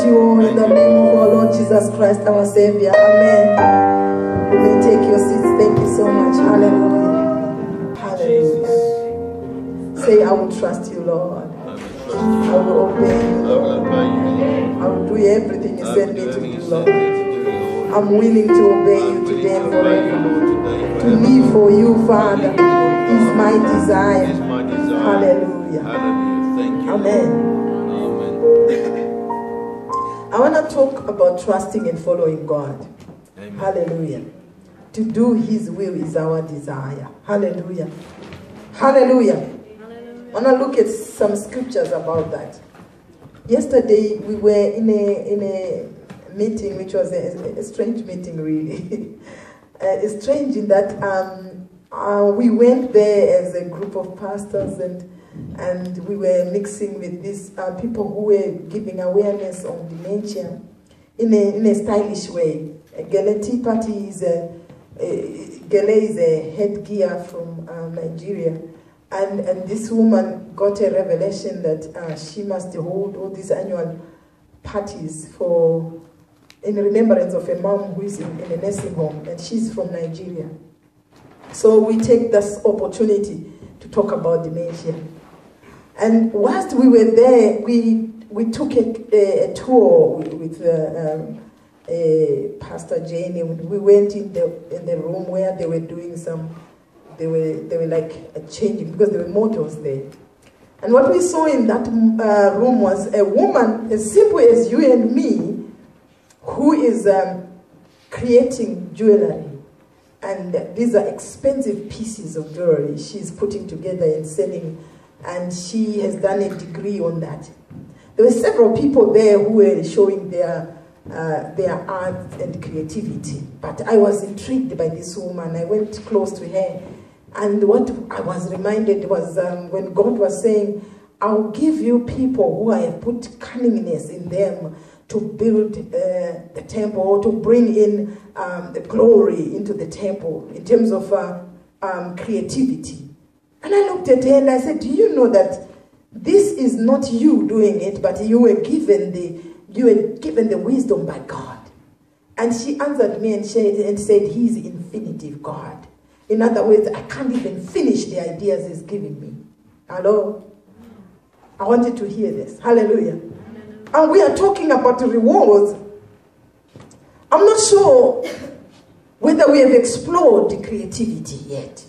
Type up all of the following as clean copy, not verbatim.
you all in the name of our Lord Jesus Christ, our Savior. Amen. You may take your seats. Thank you so much. Hallelujah. Hallelujah. Say, I will trust you, Lord. I will obey you, Lord. I will do everything you send me to do, Lord. I'm willing to obey you today and forever. To live for you, Father, is my desire. Hallelujah. Thank you. Amen. I want to talk about trusting and following God. Amen. Hallelujah. To do His will is our desire. Hallelujah. Hallelujah. I want to look at some scriptures about that. Yesterday we were in a meeting, which was a strange meeting, really. It's strange in that we went there as a group of pastors, and we were mixing with these people who were giving awareness on dementia in a stylish way. Gele Tea Party is Gele is a headgear from Nigeria, and this woman got a revelation that she must hold all these annual parties in remembrance of a mom who is in a nursing home, and she's from Nigeria. So we take this opportunity to talk about dementia. And whilst we were there, we took a tour with Pastor Jane. We went in the room where they were doing they were like changing, because there were models there. And what we saw in that room was a woman as simple as you and me, who is creating jewelry. And these are expensive pieces of jewelry she's putting together and selling, and she has done a degree on that. There were several people there who were showing their art and creativity, but I was intrigued by this woman. I went close to her, and what I was reminded was when God was saying, I'll give you people who I have put cunningness in them to build the temple, or to bring in the glory into the temple in terms of creativity. And I looked at her and I said, do you know that this is not you doing it, but you were given the wisdom by God? And she answered me and said, He's infinitive God. In other words, I can't even finish the ideas He's giving me. Hello? I wanted to hear this. Hallelujah. And we are talking about rewards. I'm not sure whether we have explored creativity yet.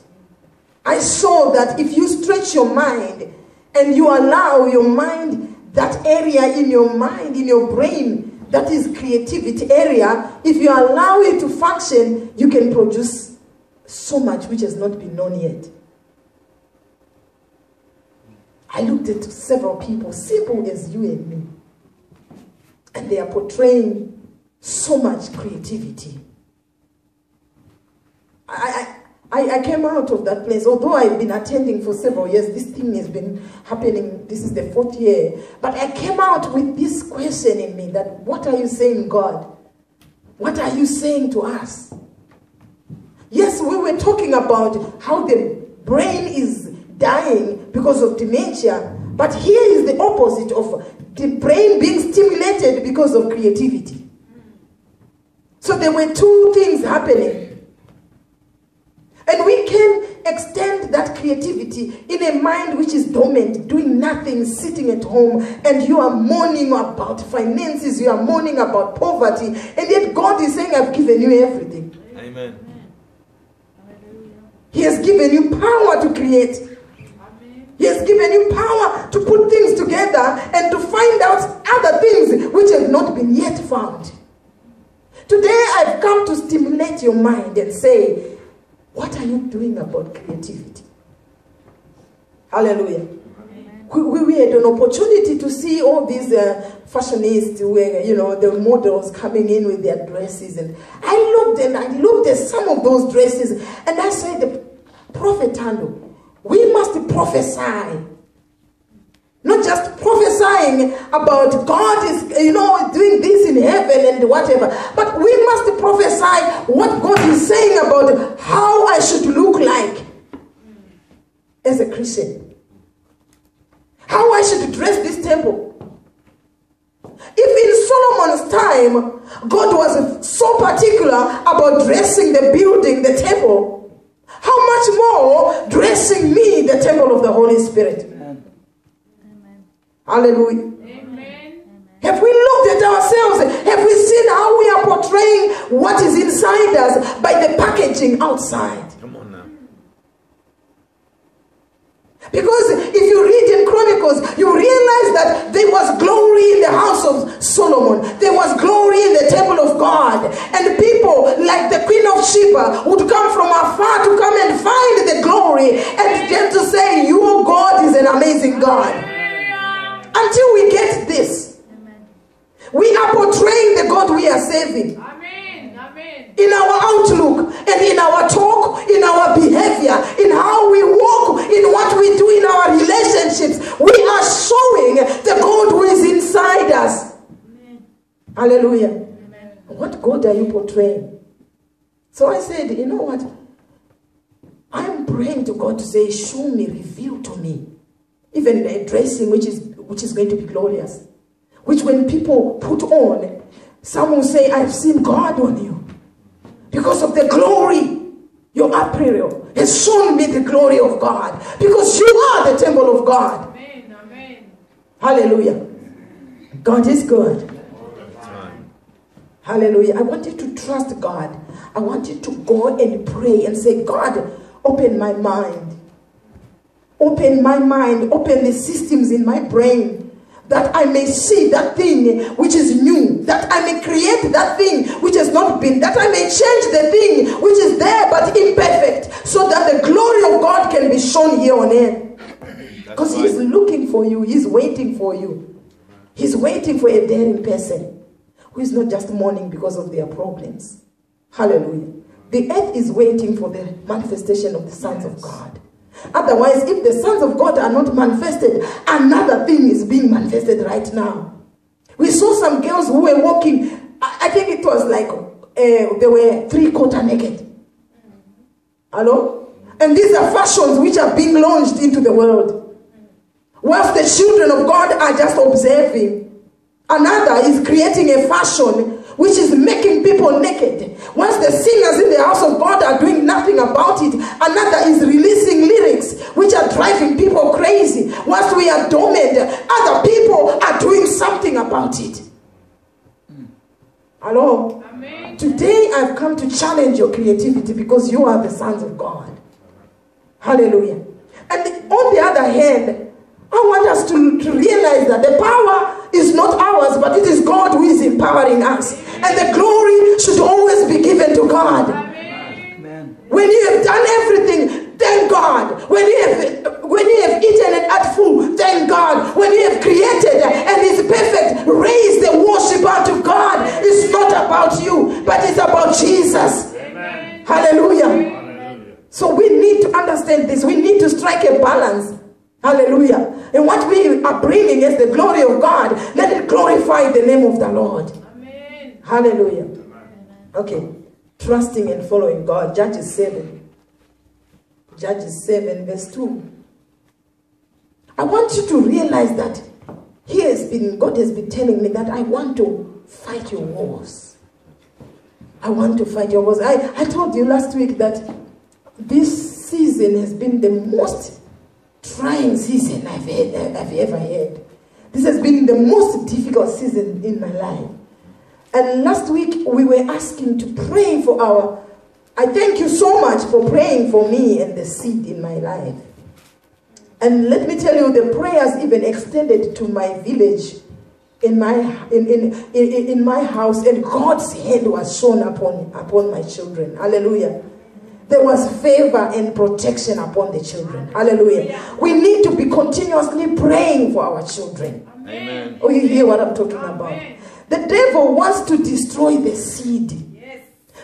I saw that if you stretch your mind and you allow your mind, that area in your mind, in your brain, that is creativity area, if you allow it to function, you can produce so much which has not been known yet. I looked at several people, simple as you and me, and they are portraying so much creativity. I came out of that place, although I've been attending for several years. This thing has been happening, this is the 4th year. But I came out with this question in me, that what are you saying, God? What are you saying to us? Yes, we were talking about how the brain is dying because of dementia, but here is the opposite of the brain being stimulated because of creativity. So there were two things happening. And we can extend that creativity in a mind which is dormant, doing nothing, sitting at home, and you are mourning about finances, you are mourning about poverty, and yet God is saying, I've given you everything. Amen. He has given you power to create. He has given you power to put things together and to find out other things which have not been yet found. Today I've come to stimulate your mind and say, what are you doing about creativity? Hallelujah. We had an opportunity to see all these fashionists, where, you know, the models coming in with their dresses, and I looked at some of those dresses, and I said, Prophet Tando, we must prophesy. Not just prophesying about God is, you know, doing this in heaven and whatever, but we must prophesy what God is saying about how I should look like as a Christian. How I should dress this temple. If in Solomon's time, God was so particular about dressing the building, the temple, how much more dressing me, the temple of the Holy Spirit? Amen. Hallelujah. Amen. Have we looked at ourselves? Have we seen how we are portraying what is inside us by the packaging outside? Come on now. Because if you read in Chronicles, you realize that there was glory in the house of Solomon. There was glory in the temple of God. And people like the Queen of Sheba would come from afar to come and find the glory and then to say, your God is an amazing God. Until we get this, we are portraying the God we are saving. In our outlook and in our talk, in our behavior, in how we walk, in what we do in our relationships, we are showing the God who is inside us. Amen. Hallelujah. Amen. What God are you portraying? So I said, you know what? I'm praying to God to say, show me, reveal to me. Even a dressing which is going to be glorious. Which when people put on, some will say, I've seen God on you. Because of the glory, your apparel has shown me the glory of God. Because you are the temple of God. Amen. Amen. Hallelujah. God is good. Hallelujah. I want you to trust God. I want you to go and pray and say, God, open my mind. Open my mind. Open the systems in my brain. That I may see that thing which is new. That I may create that thing which has not been. That I may change the thing which is there but imperfect. So that the glory of God can be shown here on earth. Because He's looking for you. He's waiting for you. He's waiting for a daring person. Who is not just mourning because of their problems. Hallelujah. The earth is waiting for the manifestation of the sons of God. Otherwise, if the sons of God are not manifested, another thing is being manifested right now. We saw some girls who were walking, I think it was like they were 3/4 naked. Hello? And these are fashions which are being launched into the world. Whilst the children of God are just observing, another is creating a fashion which is making people naked. Once the singers in the house of God are doing nothing about it, another is releasing lyrics which are driving people crazy. Once we are dormant, other people are doing something about it. Hello? Amen. Today I've come to challenge your creativity because you are the sons of God. Hallelujah. And on the other hand, I want us to realize that the power is not ours, but it is God who is empowering us. And the glory should always be given to God. Amen. When you have done everything, thank God. When you have eaten and had full, thank God. When you have created and is perfect, raise the worship unto God. It's not about you, but it's about Jesus. Amen. Hallelujah. Hallelujah. So we need to understand this. We need to strike a balance. Hallelujah. And what we are bringing is the glory of God. Let it glorify the name of the Lord. Amen. Hallelujah. Amen. Okay. Trusting and following God. Judges 7. Judges 7 verse 2. I want you to realize that God has been telling me that I want to fight your wars. I want to fight your wars. I told you last week that this season has been the most trying season I've ever had. This has been the most difficult season in my life. And last week we were asking to pray for I thank you so much for praying for me and the seed in my life. And let me tell you, the prayers even extended to my village, in my house, and God's hand was shown upon my children. Hallelujah. There was favor and protection upon the children. Hallelujah. We need to be continuously praying for our children. Amen. Oh, you hear what I'm talking about? The devil wants to destroy the seed. Yes.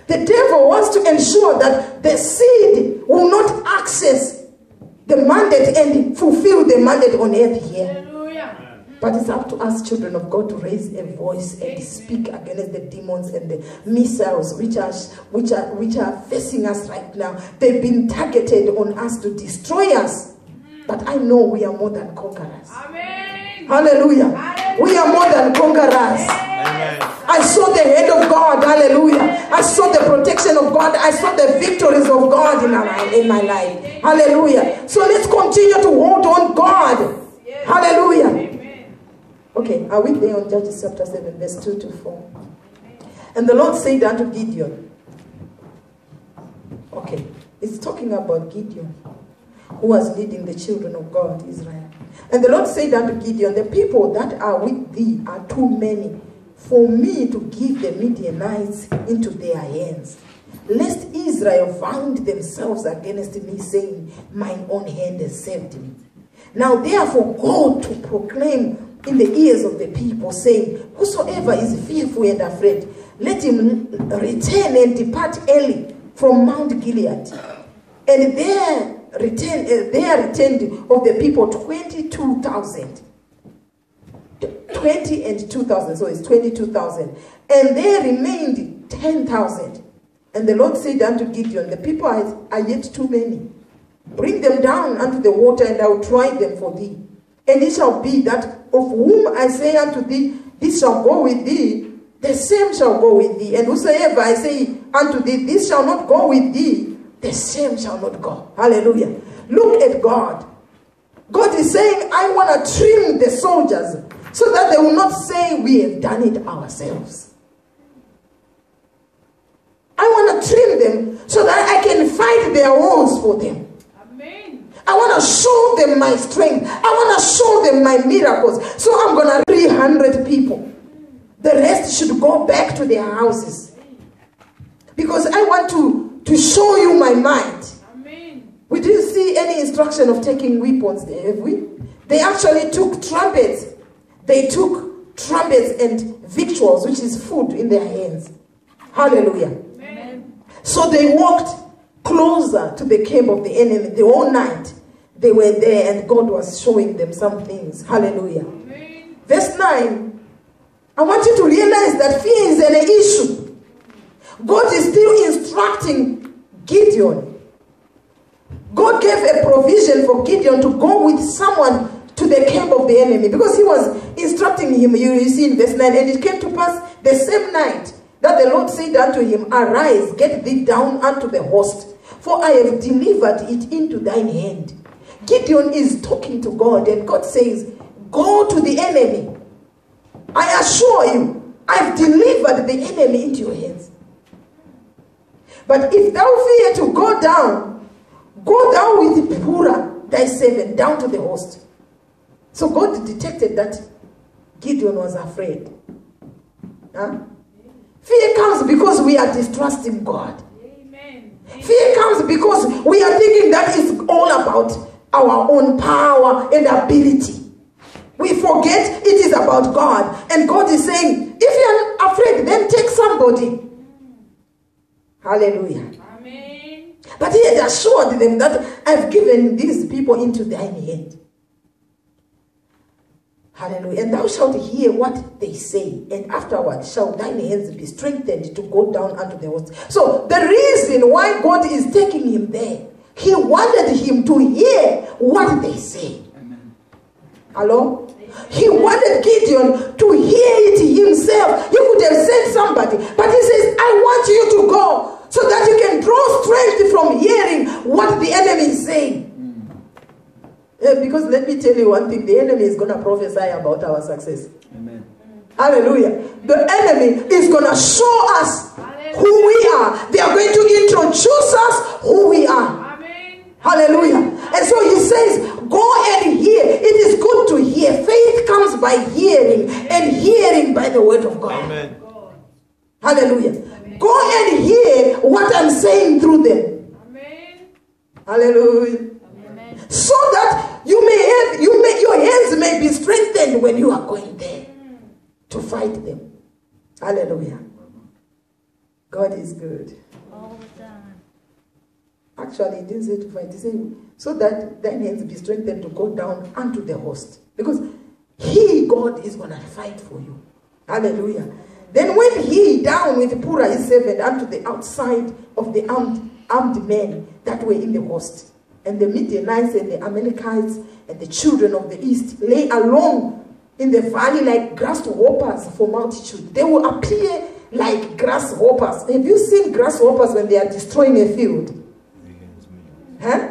The devil wants to ensure that the seed will not access the mandate and fulfill the mandate on earth here. Hallelujah. But it's up to us, children of God, to raise a voice and speak against the demons and the missiles which are facing us right now. They've been targeted on us to destroy us. But I know we are more than conquerors. Amen. Hallelujah. Hallelujah. We are more than conquerors. I saw the hand of God. Hallelujah. I saw the protection of God. I saw the victories of God in my life. Hallelujah. So let's continue to hold on God. Hallelujah. Okay, are we there on Judges chapter 7, verse 2 to 4? And the Lord said unto Gideon. Okay, it's talking about Gideon, who was leading the children of God, Israel. And the Lord said unto Gideon, the people that are with thee are too many for me to give the Midianites into their hands, lest Israel found themselves against me, saying, mine own hand has saved me. Now therefore go to proclaim in the ears of the people, saying, whosoever is fearful and afraid, let him return and depart early from Mount Gilead. And there returned of the people 22,000. 20 and 2,000, so it's 22,000. And there remained 10,000. And the Lord said unto Gideon, the people are yet too many. Bring them down unto the water, and I will try them for thee. And it shall be that of whom I say unto thee, this shall go with thee, the same shall go with thee. And whosoever I say unto thee, this shall not go with thee, the same shall not go. Hallelujah. Look at God. God is saying, I want to trim the soldiers so that they will not say we have done it ourselves. I want to trim them so that I can fight their wars for them. I want to show them my strength. I want to show them my miracles. So I'm going to 300 people. The rest should go back to their houses. Because I want to show you my might. We didn't see any instruction of taking weapons there, have we? They actually took trumpets. They took trumpets and victuals, which is food, in their hands. Hallelujah. Amen. So they walked closer to the camp of the enemy. The whole night they were there, and God was showing them some things. Hallelujah. Amen. Verse 9. I want you to realize that fear is an issue. God is still instructing Gideon. God gave a provision for Gideon to go with someone to the camp of the enemy, because he was instructing him. You see in verse 9, and it came to pass the same night that the Lord said unto him, arise, get thee down unto the host, for I have delivered it into thine hand. Gideon is talking to God, and God says, go to the enemy. I assure you, I've delivered the enemy into your hands. But if thou fear to go down with Purah, thy servant, down to the host. So God detected that Gideon was afraid. Huh? Fear comes because we are distrusting God. Amen. Fear comes because we are thinking that it's all about our own power and ability. We forget it is about God. And God is saying, if you are afraid, then take somebody. Hallelujah. Amen. But he had assured them that I've given these people into thine hand. Hallelujah. And thou shalt hear what they say, and afterward shall thine hands be strengthened to go down unto the host. So the reason why God is taking him there, he wanted him to hear what they say. Amen. Hello? He wanted Gideon to hear it himself. He could have sent somebody, but he says, I want you to go so that you can draw strength from hearing what the enemy is saying. Because let me tell you one thing, the enemy is going to prophesy about our success. Amen. Hallelujah. The enemy is going to show us who we are. They are going to introduce us who we are. Amen. Hallelujah. And so he says, go and hear. It is good to hear. Faith comes by hearing, and hearing by the word of God. Amen. Hallelujah. Amen. Go and hear what I'm saying through them. Amen. Hallelujah. So that your hands may be strengthened when you are going there to fight them. Hallelujah. God is good. All the time. Actually, he didn't say to fight. He said, so that thine hands be strengthened to go down unto the host. Because he, God, is going to fight for you. Hallelujah. Then went he down with Purah his servant unto the outside of the armed men that were in the host. And the Midianites and the Amalekites and the children of the east lay along in the valley like grasshoppers for multitude. They will appear like grasshoppers. Have you seen grasshoppers when they are destroying a field? Huh?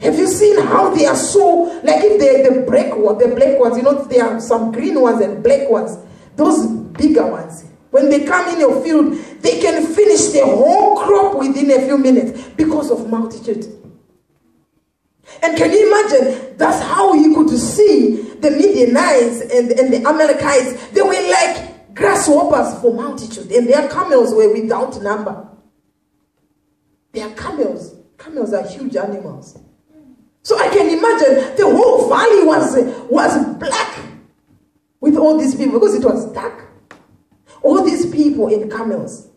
Have you seen how they are so, like if the black ones, you know, there are some green ones and black ones, those bigger ones. When they come in your field, they can finish the whole crop within a few minutes because of multitude. And can you imagine, that's how you could see the Midianites and the Amalekites. They were like grasshoppers for multitude, and their camels were without number. Their camels are huge animals. So I can imagine the whole valley was black with all these people because it was dark. All these people in camels.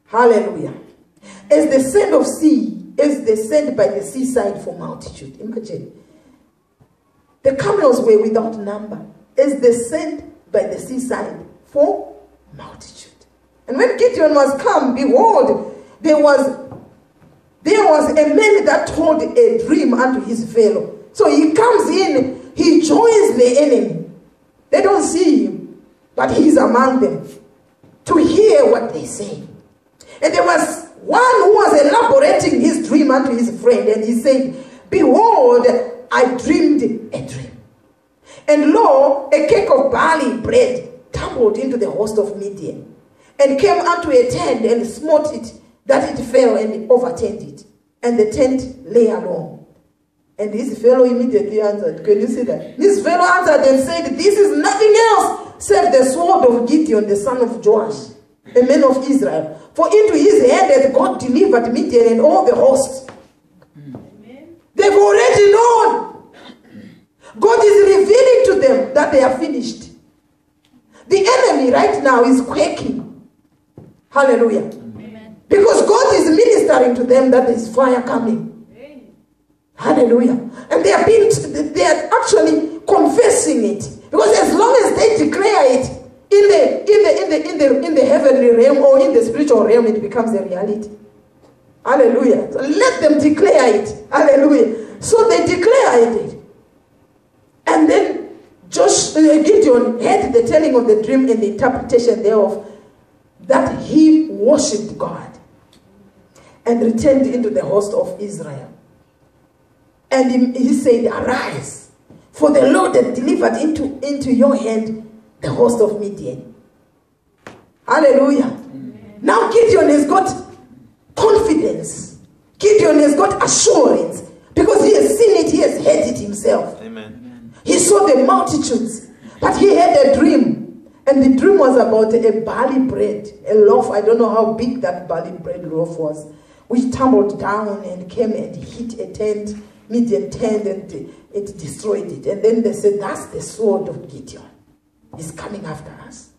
Hallelujah. As the sand of sea, as the sand by the seaside for multitude. Imagine. The camels were without number. As the sand by the seaside for multitude. And when Gideon was come, behold, there was a man that told a dream unto his fellow. So he comes in, he joins the enemy. They don't see him, but he's among them to hear what they say. And there was one who was elaborating his dream unto his friend, and he said, behold, I dreamed a dream. And lo, a cake of barley bread tumbled into the host of Midian, and came unto a tent and smote it, that it fell and overturned it. And the tent lay alone. And his fellow immediately answered. Can you see that? His fellow answered and said, this is nothing else save the sword of Gideon, the son of Joash, a man of Israel. For into his hand hath God delivered Midian and all the hosts. Amen. They've already known. God is revealing to them that they are finished. The enemy right now is quaking. Hallelujah. Because God is ministering to them that there is fire coming. Amen. Hallelujah. And they are actually confessing it. Because as long as they declare it in the heavenly realm or in the spiritual realm, it becomes a reality. Hallelujah. So let them declare it. Hallelujah. So they declared it. And then Gideon heard the telling of the dream and the interpretation thereof, that he worshipped God and returned into the host of Israel. And he said, arise, for the Lord hath delivered into your hand the host of Midian. Hallelujah. Amen. Now Gideon has got confidence. Gideon has got assurance because he has seen it, he has heard it himself. Amen. He saw the multitudes, but he had a dream. And the dream was about a barley bread, a loaf. I don't know how big that barley bread loaf was, which tumbled down and came and hit a tent, Midian tent, and it destroyed it. And then they said, that's the sword of Gideon. He's coming after us.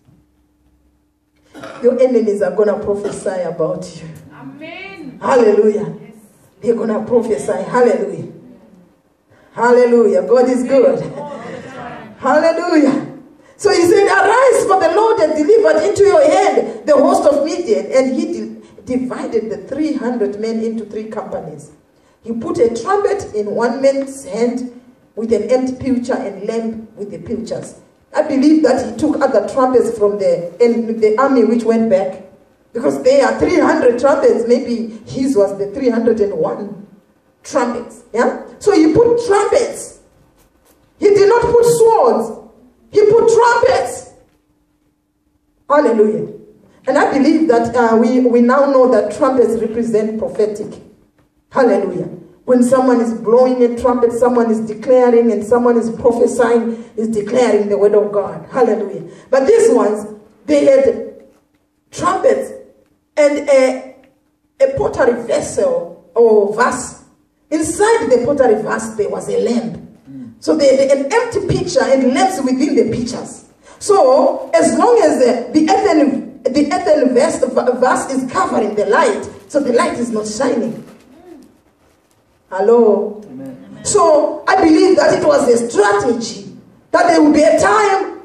Your enemies are going to prophesy about you. Amen. Hallelujah. Yes. They're going to prophesy. Hallelujah. Hallelujah. God is good. Hallelujah. So he said, arise, for the Lord hath delivered into your hand the host of Midian. And he divided the 300 men into 3 companies. He put a trumpet in one man's hand with an empty pitcher and lamp with the pitchers. I believe that he took other trumpets from the army which went back. Because there are 300 trumpets. Maybe his was the 301 trumpets. Yeah? So he put trumpets. He did not put swords. He put trumpets. Hallelujah. And I believe that we now know that trumpets represent prophetic. Hallelujah. When someone is blowing a trumpet, someone is declaring, and someone is prophesying, is declaring the word of God. Hallelujah. But these ones, they had trumpets and a pottery vessel or vase. Inside the pottery vase, there was a lamp. So they had an empty pitcher and lamps within the pitchers. So as long as the earthen vase is covering the light, so the light is not shining. Hello? Amen. So I believe that it was a strategy that there would be a time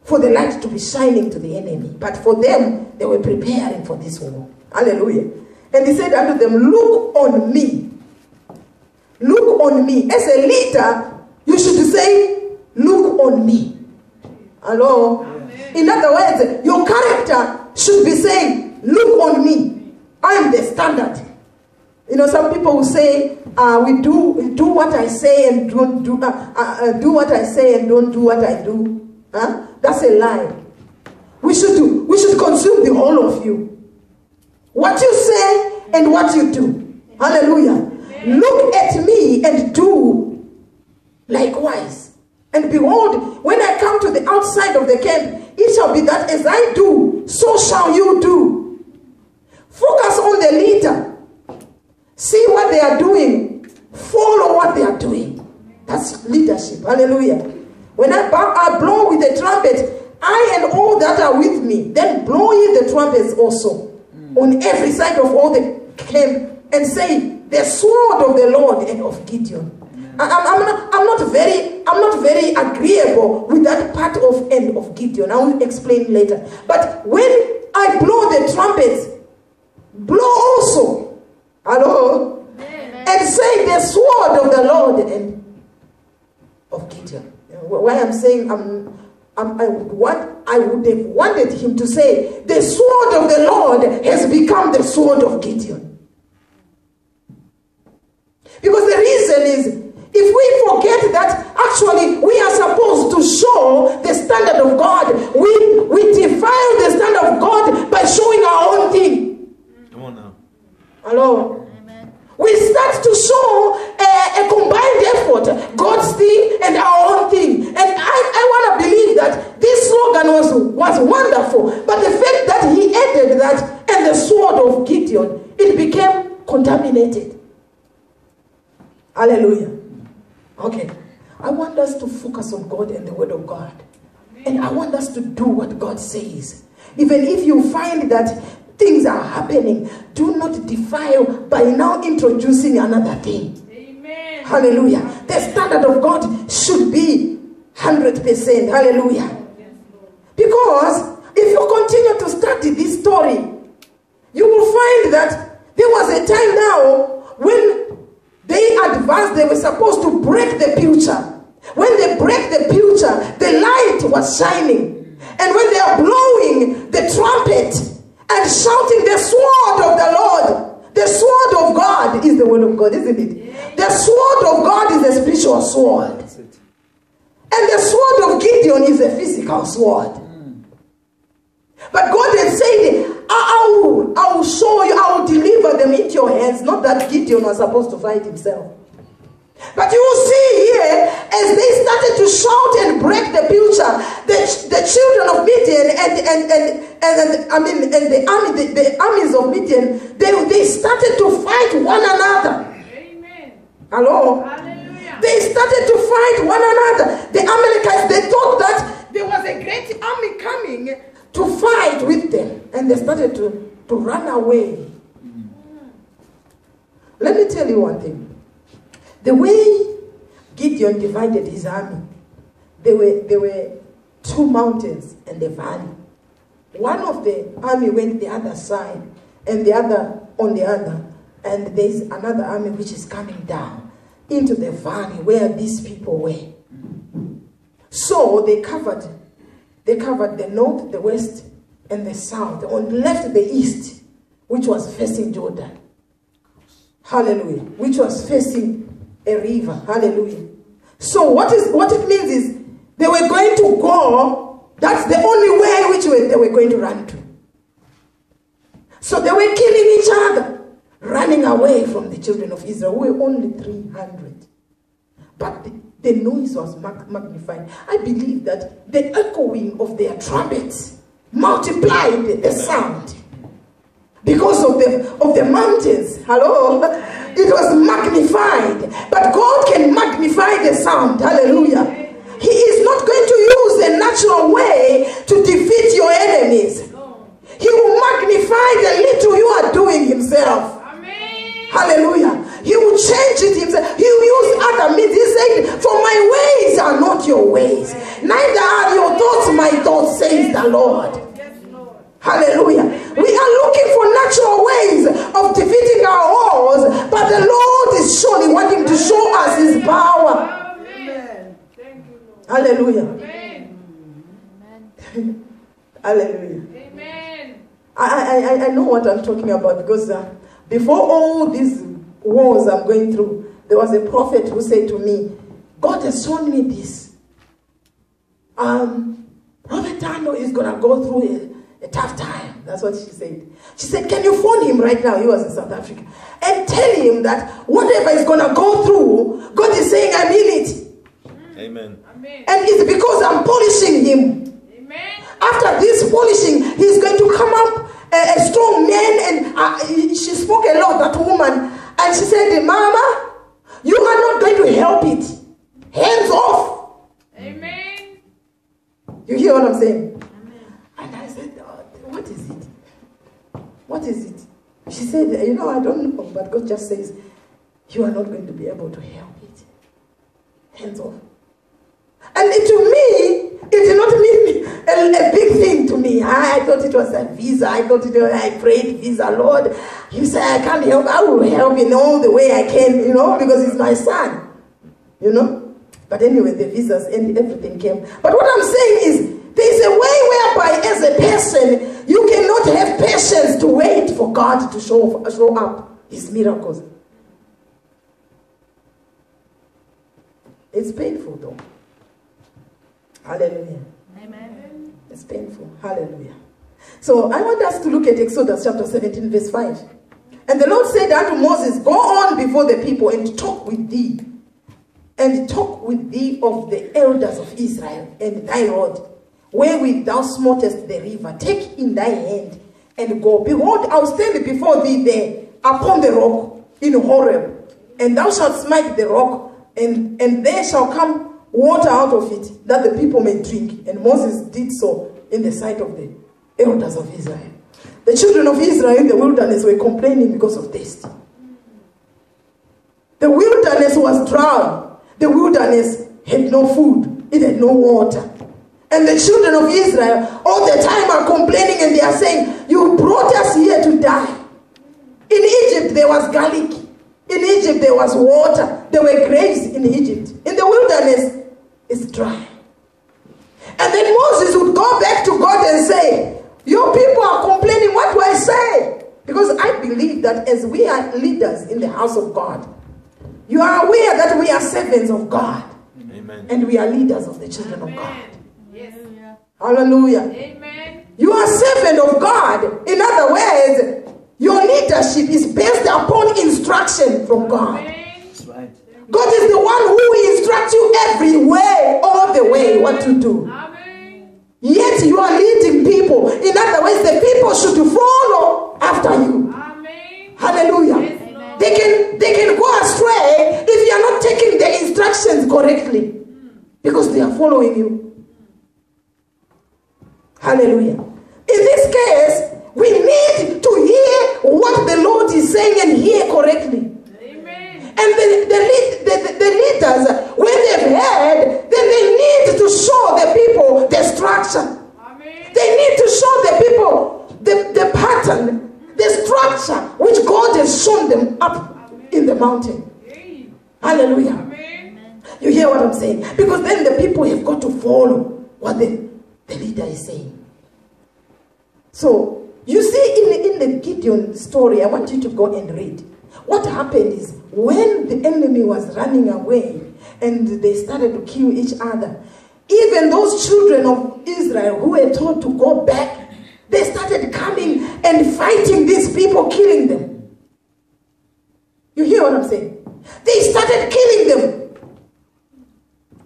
for the light to be shining to the enemy. But for them, they were preparing for this war. Hallelujah. And he said unto them, look on me. Look on me. As a leader, you should say, look on me. Hello? Amen. In other words, your character should be saying, look on me. I am the standard. You know, some people will say, we do what I say and don't do what I say and don't do what I do. Huh? That's a lie. We should consume the whole of you. What you say and what you do. Hallelujah. Look at me and do likewise. And behold, when I come to the outside of the camp, it shall be that as I do, so shall you do. Focus on the leader. See what they are doing. Follow what they are doing. That's leadership. Hallelujah. When I blow with the trumpet, I and all that are with me, then blow ye the trumpets also on every side of all the camp, and say, the sword of the Lord and of Gideon. I'm not very agreeable with that part of end of Gideon. I will explain later. But when I blow the trumpets, blow also. Hello? Amen. And say the sword of the Lord and of Gideon. Why I'm saying I would have wanted him to say the sword of the Lord has become the sword of Gideon. Because the reason is, if we forget that actually we are supposed to show the standard of God, we defile the standard of God by showing our own thing. Come on now. Hello? Amen. We start to show a combined effort, God's thing and our own thing. And I want to believe that this slogan was wonderful. But the fact that he added that and the sword of Gideon, it became contaminated. Hallelujah. Okay. I want us to focus on God and the word of God. And I want us to do what God says. Even if you find that things are happening, do not defile by now introducing another thing. Amen. Hallelujah. The standard of God should be 100%. Hallelujah. Because if you continue to study this story, you will find that there was a time now when they advanced, they were supposed to break the future. When they break the future, the light was shining. And when they are blowing the trumpet and shouting the sword of the Lord, the sword of God is the word of God, isn't it? Yeah. The sword of God is a spiritual sword. And the sword of Gideon is a physical sword. But God had said, I will show you, I will deliver them into your hands. Not that Gideon was supposed to fight himself. But you will see here, as they started to shout and break the future, the children of Midian and the armies of Midian, they started to fight one another. Amen. Hello? Hallelujah. They started to fight one another. The Amalekites, they thought that there was a great army coming to fight with them, and they started to run away. Let me tell you one thing. The way Gideon divided his army, there were two mountains and a valley. One of the army went the other side, and the other on the other, and there's another army which is coming down into the valley where these people were. So they covered the north, the west, and the south. On left the east, which was facing Jordan. Hallelujah. Which was facing a river. Hallelujah. So what it means is they were going to go. That's the only way which they were going to run to. So they were killing each other, running away from the children of Israel, who were only 300. But the noise was magnified. I believe that the echoing of their trumpets multiplied the sound. Because of the mountains. Hello? It was magnified. But God can magnify the sound. Hallelujah. He is not going to use a natural way to defeat your enemies. He will magnify the little you are doing himself. Amen. Hallelujah. He will change it himself. He will use other means. He said, for my ways are not your ways, neither are your thoughts my thoughts, says the Lord. Hallelujah. We are looking for natural ways of defeating our wars, but the Lord is surely wanting to show us his power. Amen. Thank you, Lord. Hallelujah. Amen. Hallelujah. Amen. I know what I'm talking about, because before all these wars I'm going through, there was a prophet who said to me, God has shown me this. Prophet Tando is going to go through a tough time. That's what she said. She said, can you phone him right now? He was in South Africa. And tell him that whatever he's going to go through, God is saying, I'm in it. Amen. Amen. And it's because I'm polishing him. Amen. After this polishing, he's going to come up a strong man. And she spoke a lot, that woman. And she said, Mama, you are not going to help it. Hands off. Amen. You hear what I'm saying? Amen. And I said, what is it? What is it? She said, I don't know, but God just says, you are not going to be able to help it. Hands off. And to me, it did not mean a big thing to me. I thought it was a visa. I prayed visa, Lord. You say I can't help. I will help in all the way I can, because he's my son. But anyway, the visas and everything came. But what I'm saying is, there's a way whereby as a person, you cannot have patience to wait for God to show up his miracles. It's painful though. Hallelujah. Amen. It's painful. Hallelujah. So I want us to look at Exodus chapter 17 verse 5. And the Lord said unto Moses, go on before the people and talk with thee. And talk with thee of the elders of Israel and thy rod, wherewith thou smotest the river. Take in thy hand and go. Behold, I'll stand before thee there upon the rock in Horeb. And thou shalt smite the rock, and there shall come water out of it, that the people may drink. And Moses did so in the sight of the elders of Israel. The children of Israel in the wilderness were complaining because of thirst. The wilderness was dry. The wilderness had no food. It had no water. And the children of Israel all the time are complaining, and they are saying, you brought us here to die. In Egypt there was garlic. In Egypt there was water. There were graves in Egypt. In the wilderness, it's dry. And then Moses would go back to God and say, your people are complaining, what do I say? Because I believe that as we are leaders in the house of God, you are aware that we are servants of God. Amen. And we are leaders of the children Amen. of God. Yes. Hallelujah. Amen. You are servant of God. In other words, your leadership is based upon instruction from God. Amen. That's right. God is the one who instructs you every way, all the way, what to do. Amen. Yet you are leading people. In other words, the people should follow after you. Amen. Hallelujah. Yes, Lord. They can go astray if you are not taking the instructions correctly, because they are following you. Hallelujah. In this case, we need to hear what the Lord is saying and hear correctly. Amen. And the leaders, when they've heard, then they need to show the people the structure. Amen. They need to show the people the pattern, the structure which God has shown them up in the mountain. Yay. Hallelujah. Amen. You hear what I'm saying? Because then the people have got to follow what the leader is saying. So, you see in the Gideon story, I want you to go and read. What happened is, when the enemy was running away and they started to kill each other, even those children of Israel who were told to go back, they started coming and fighting these people, killing them. You hear what I'm saying? They started killing them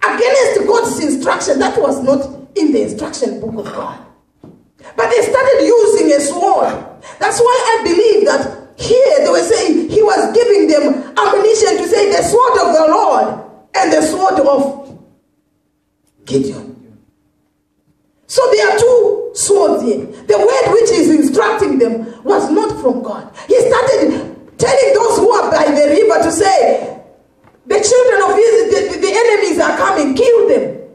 against God's instruction. That was not in the instruction book of God. But they started using a sword. That's why I believe that here they were saying he was giving them ammunition to say the sword of the Lord and the sword of Gideon. So there are two swords here. The word which is instructing them was not from God. He started telling those who are by the river to say, the children of Israel, the enemies are coming, kill them.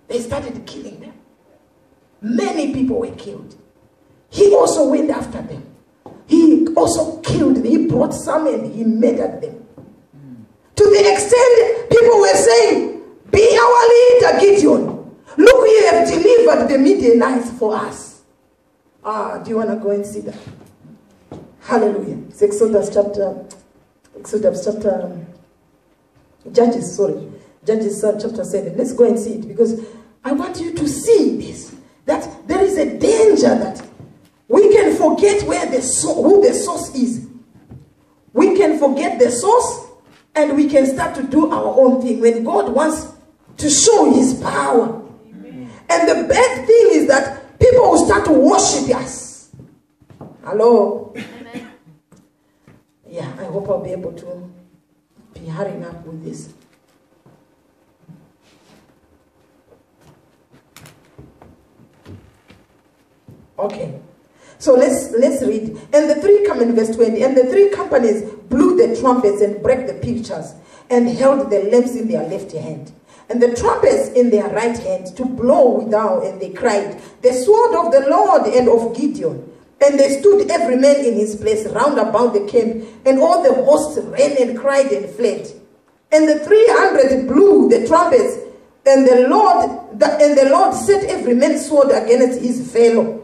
They started killing them. Many people were killed. He also went after them. He also killed them. He brought some and he murdered them. To the extent people were saying, Be our leader, Gideon. Look, you have delivered the Midianites for us. Do you want to go and see that? Hallelujah. It's Judges chapter 7. Let's go and see it, because I want you to see this, that there is a danger that we can forget where who the source is. We can forget the source and we can start to do our own thing when God wants to show his power. Amen. And the bad thing is that people will start to worship us. Hello? Amen. Yeah, I hope I'll be able to be hurrying up with this. Okay. So let's read. And the three come in verse 20. And the three companies blew the trumpets and brake the pitchers and held the lamps in their left hand, and the trumpets in their right hand to blow withal. And they cried, the sword of the Lord and of Gideon. And they stood every man in his place round about the camp, and all the hosts ran and cried and fled. And the 300 blew the trumpets, and the Lord set every man's sword against his fellow.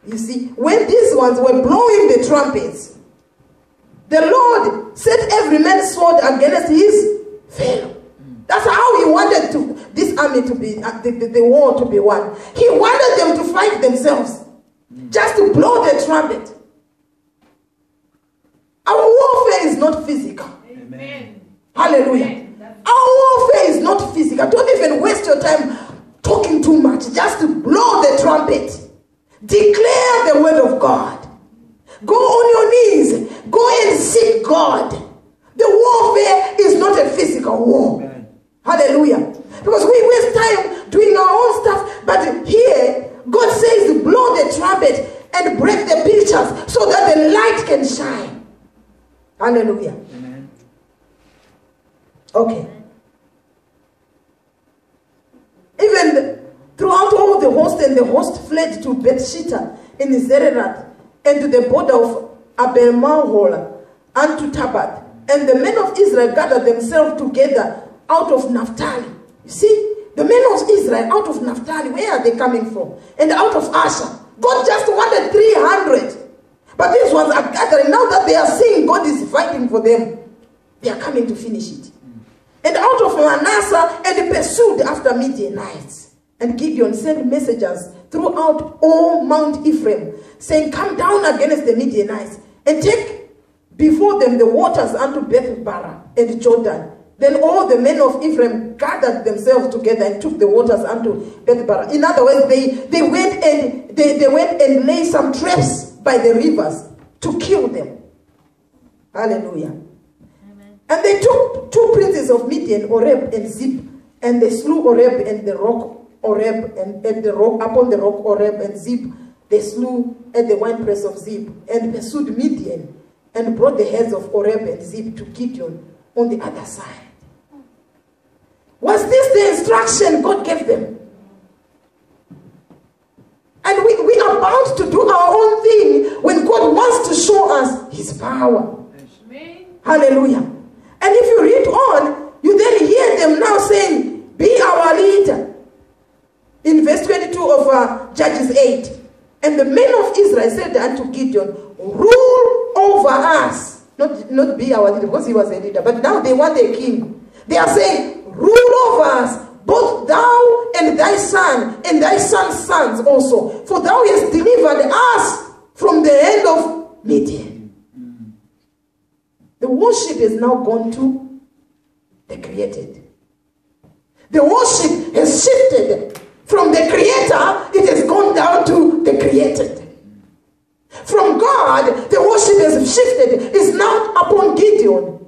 You see, when these ones were blowing the trumpets, the Lord set every man's sword against his fellow. That's how he wanted this army to be, the war to be won. He wanted them to fight themselves, just to blow the trumpet. Our warfare is not physical. Amen. Hallelujah. Amen. Our warfare is not physical. Don't even waste your time talking too much. Just to blow the trumpet. Declare the word of God. Go on your knees. Go and seek God. The warfare is not a physical war. Amen. Hallelujah. Because we waste time doing our own stuff. But here, God says, blow the trumpet and break the pitchers so that the light can shine. Hallelujah. Amen. Okay. Even throughout all the host, and the host fled to Bethshitta in Zererath, and to the border of Abel-Mahola, and to Tabath. And the men of Israel gathered themselves together out of Naphtali. You see, the men of Israel out of Naphtali, where are they coming from? And out of Asher. God just wanted 300. But these ones are gathering. Now that they are seeing God is fighting for them, they are coming to finish it. And out of Manasseh, and they pursued after Midianites. And Gideon sent messengers throughout all Mount Ephraim, saying, come down against the Midianites, and take before them the waters unto Beth-barah and Jordan. Then all the men of Ephraim gathered themselves together and took the waters unto Beth-barah. In other words, they went and laid some traps by the rivers to kill them. Hallelujah. Amen. And they took two princes of Midian, Oreb and Zeb, and they slew Oreb and the rock Oreb, and at the rock, upon the rock Oreb and Zeb, they slew at the winepress of Zeb, and pursued Midian, and brought the heads of Oreb and Zeb to Gideon on the other side. Was this the instruction God gave them? And we are bound to do our own thing when God wants to show us his power. Amen. Hallelujah. And if you read on, you then hear them now saying, be our leader. In verse 22 of Judges 8, and the men of Israel said unto Gideon, rule over us. Not be our leader, because he was a leader, but now they want a king. They are saying, rule over us, both thou and thy son, and thy son's sons also. For thou hast delivered us from the hand of Midian. The worship is now gone to the created. The worship has shifted. From the creator, it has gone down to the created. From God, the worship has shifted. It's now upon Gideon.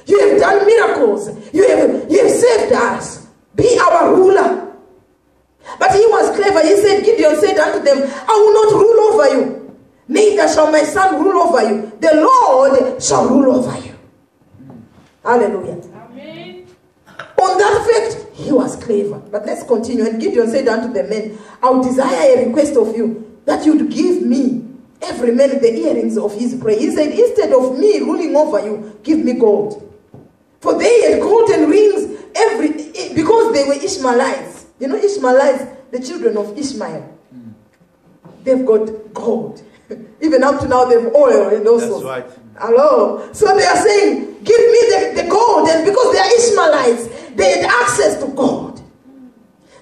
You have done miracles. You have saved us. Be our ruler. But he was clever. He said, Gideon said unto them, I will not rule over you. Neither shall my son rule over you. The Lord shall rule over you. Hallelujah. Amen. On that fact, he was clever. But let's continue. And Gideon said unto the men, I would desire a request of you, that you would give me, every man, the earrings of his prey. He said, instead of me ruling over you, give me gold. For they had golden rings because they were Ishmaelites. You know, Ishmaelites, the children of Ishmael, they've got gold. Even up to now, they have oil and also. That's right. Hello. So they are saying, give me the gold. And because they are Ishmaelites, they had access to gold.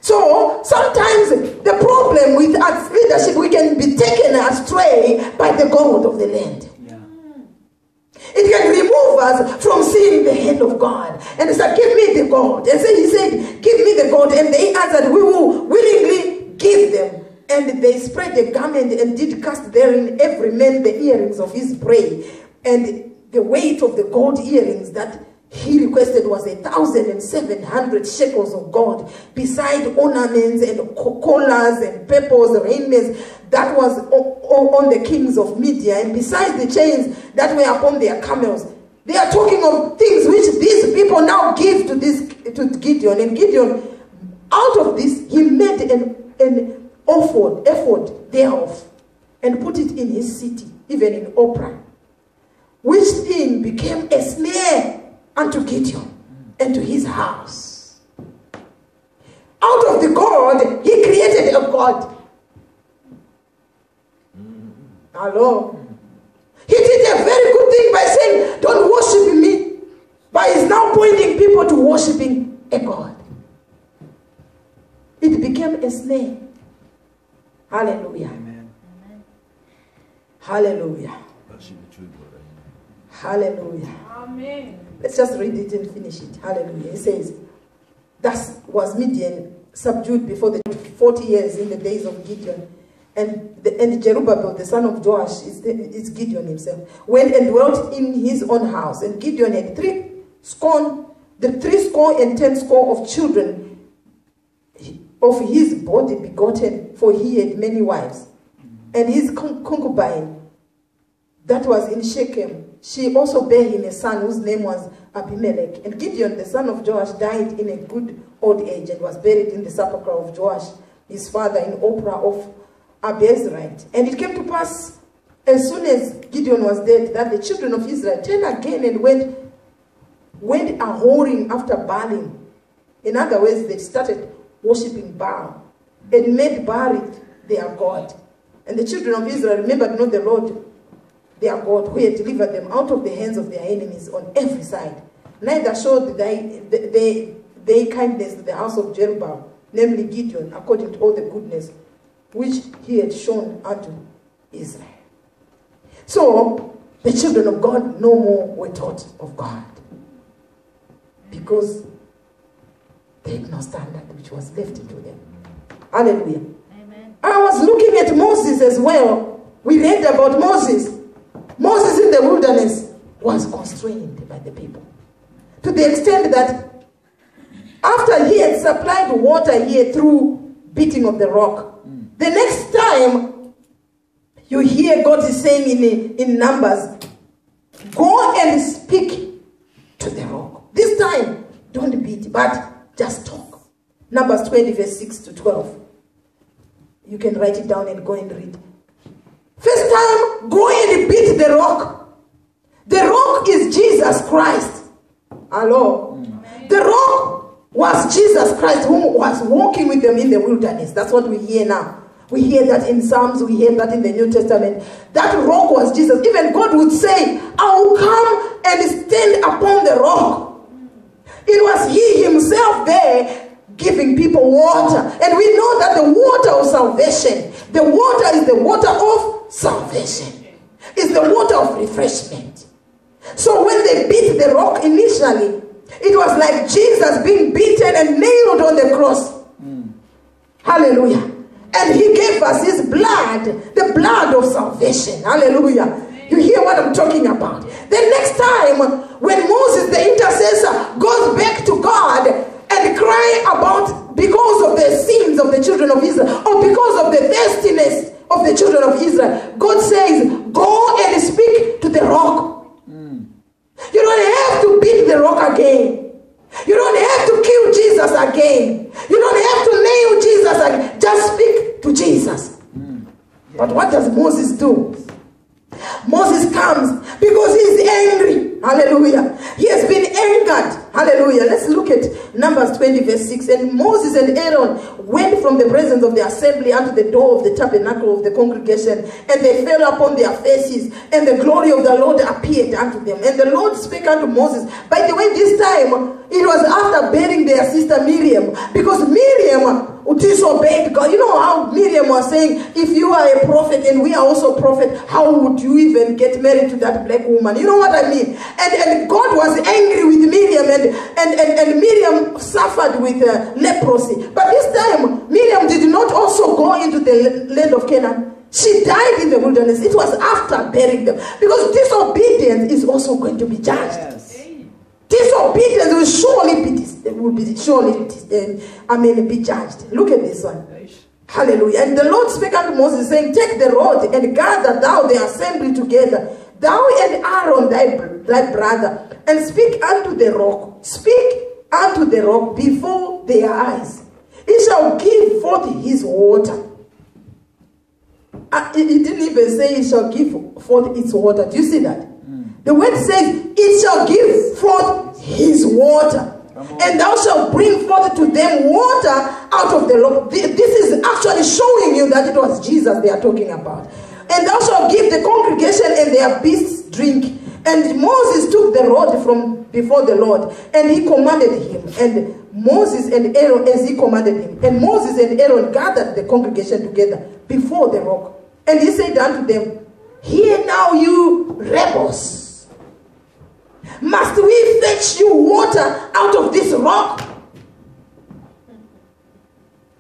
So sometimes the problem with our leadership, we can be taken astray by the gold of the land. Yeah. It can remove us from seeing the hand of God. And he said, give me the gold. And so he said, give me the gold. And they answered, we will willingly give them. And they spread the garment and did cast therein every man the earrings of his prey. And the weight of the gold earrings that he requested was 1,700 shekels of gold, beside ornaments and collars and purples, raiments that was on the kings of Media, and besides the chains that were upon their camels. They are talking of things which these people now give to Gideon. And Gideon, out of this, he made an effort thereof and put it in his city, even in Ophrah, which thing became a snare unto Gideon and to his house. Out of the gold, he created a god. Hello. He did a very good thing by saying, don't worship me. But he's now pointing people to worshiping a god. It became a snare. Hallelujah. Amen. Hallelujah. Worship the true God. Hallelujah. Amen. Let's just read it and finish it. Hallelujah. It says, thus was Midian subdued before the 40 years in the days of Gideon. And Jerubbaal, the son of Joash, is Gideon himself, went and dwelt in his own house. And Gideon had 70 and 10 of children of his body begotten, for he had many wives. And his concubine, that was in Shechem, she also bare him a son whose name was Abimelech. And Gideon, the son of Joash, died in a good old age and was buried in the sepulchre of Joash, his father, in Ophrah of Abiezrite. And it came to pass, as soon as Gideon was dead, that the children of Israel turned again and went a-whoring after Baalim. In other words, they started worshipping Baal and made Baal their god. And the children of Israel remembered not the Lord their God, who had delivered them out of the hands of their enemies on every side. Neither showed they kindness to the house of Jerubbaal, namely Gideon, according to all the goodness which he had shown unto Israel. So, the children of God no more were taught of God, because they had no standard which was left to them. Hallelujah. Amen. I was looking at Moses as well. We read about Moses. Moses in the wilderness was constrained by the people, to the extent that after he had supplied water here through beating of the rock, the next time you hear God is saying in Numbers, go and speak to the rock. This time, don't beat, but just talk. Numbers 20, verse 6 to 12. You can write it down and go and read. First time, go and beat the rock. The rock is Jesus Christ. Hello. The rock was Jesus Christ, who was walking with them in the wilderness. That's what we hear now. We hear that in Psalms, we hear that in the New Testament. That rock was Jesus. Even God would say, I will come and stand upon the rock. It was he himself there giving people water. And we know that the water of salvation, the water is the water of salvation. It's the water of refreshment. So when they beat the rock initially, it was like Jesus being beaten and nailed on the cross. Hallelujah. And he gave us his blood, the blood of salvation. Hallelujah. You hear what I'm talking about? The next time when Moses, the intercessor, goes back to God and cry about because of the sins of the children of Israel, or because of the thirstiness of the children of Israel, God says, go and speak to the rock. You don't have to beat the rock again. You don't have to kill Jesus again. You don't have to nail Jesus again. Just speak to Jesus. But what does Moses do? Moses comes because he's angry. Hallelujah. He has been angered. Hallelujah. Let's look at Numbers 20 verse 6. And Moses and Aaron went from the presence of the assembly unto the door of the tabernacle of the congregation, and they fell upon their faces, and the glory of the Lord appeared unto them. And the Lord spake unto Moses. By the way, this time it was after burying their sister Miriam, because Miriam disobeyed God. You know how Miriam was saying, if you are a prophet and we are also prophet, how would you even get married to that black woman? You know what I mean? And God was angry with Miriam, and Miriam suffered with leprosy. But this time, Miriam did not also go into the land of Canaan. She died in the wilderness. It was after burying them, because disobedience is also going to be judged. Yes. Disobedience will surely be judged. Look at this one. Hallelujah. And the Lord spake unto Moses, saying, take the rod and gather thou the assembly together, thou and Aaron thy brother, and speak unto the rock. Speak unto the rock before their eyes. It shall give forth his water. It didn't even say it shall give forth its water. Do you see that? The word says, it shall give forth his water. And thou shalt bring forth to them water out of the rock. This is actually showing you that it was Jesus they are talking about. And thou shalt give the congregation and their beasts drink. And Moses took the rod from before the Lord, and he commanded him. And Moses and Aaron, as he commanded him. And Moses and Aaron gathered the congregation together before the rock. And he said unto them, hear now, you rebels. Must we fetch you water out of this rock?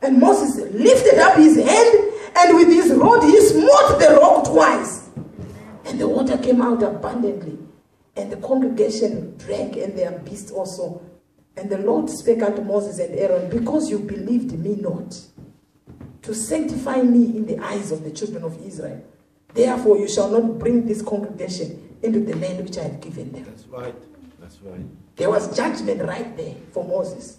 And Moses lifted up his hand, and with his rod he smote the rock twice. And the water came out abundantly. And the congregation drank, and their beasts also. And the Lord spake unto Moses and Aaron, because you believed me not, to sanctify me in the eyes of the children of Israel, therefore you shall not bring this congregation into the land which I have given them. That's right. That's right. There was judgment right there for Moses.